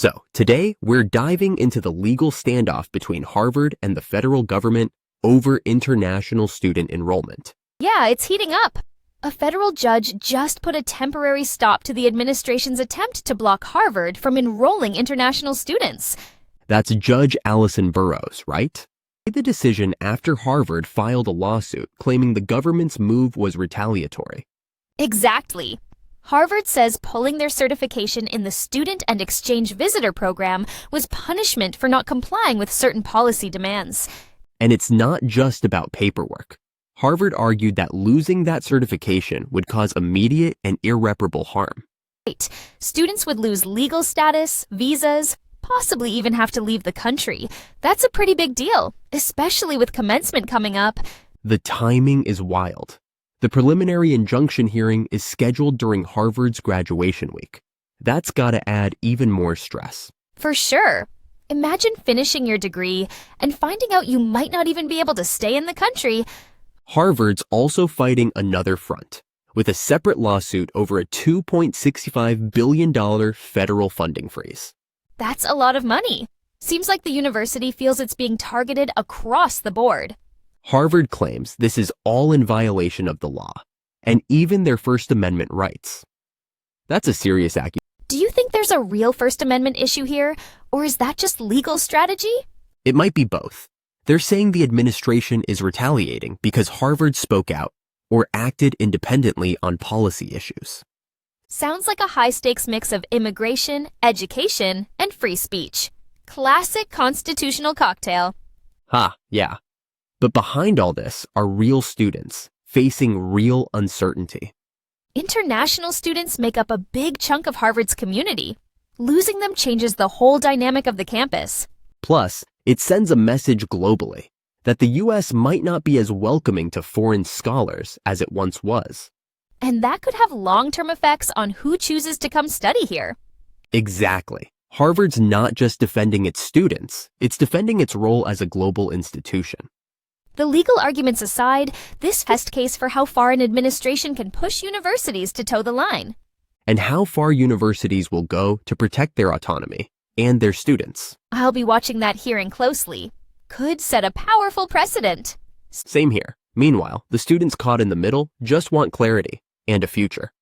So, today, we're diving into the legal standoff between Harvard and the federal government over international student enrollment. Yeah, it's heating up. A federal judge just put a temporary stop to the administration's attempt to block Harvard from enrolling international students. That's Judge Allison Burroughs, right? The decision after Harvard filed a lawsuit claiming the government's move was retaliatory. Exactly. Harvard says pulling their certification in the Student and Exchange Visitor Program was punishment for not complying with certain policy demands. And it's not just about paperwork. Harvard argued that losing that certification would cause immediate and irreparable harm. Right. Students would lose legal status, visas, possibly even have to leave the country. That's a pretty big deal, especially with commencement coming up. The timing is wild. The preliminary injunction hearing is scheduled during Harvard's graduation week. That's gotta add even more stress. For sure. Imagine finishing your degree and finding out you might not even be able to stay in the country. Harvard's also fighting another front, with a separate lawsuit over a $2.65 billion federal funding freeze. That's a lot of money. Seems like the university feels it's being targeted across the board. Harvard claims this is all in violation of the law, and even their First Amendment rights. That's a serious accusation. Do you think there's a real First Amendment issue here, or is that just legal strategy? It might be both. They're saying the administration is retaliating because Harvard spoke out or acted independently on policy issues. Sounds like a high-stakes mix of immigration, education, and free speech. Classic constitutional cocktail. Yeah. But behind all this are real students facing real uncertainty. International students make up a big chunk of Harvard's community. Losing them changes the whole dynamic of the campus. Plus, it sends a message globally that the U.S. might not be as welcoming to foreign scholars as it once was. And that could have long-term effects on who chooses to come study here. Exactly. Harvard's not just defending its students, it's defending its role as a global institution. The legal arguments aside, this test case for how far an administration can push universities to toe the line. And how far universities will go to protect their autonomy and their students. I'll be watching that hearing closely. Could set a powerful precedent. Same here. Meanwhile, the students caught in the middle just want clarity and a future.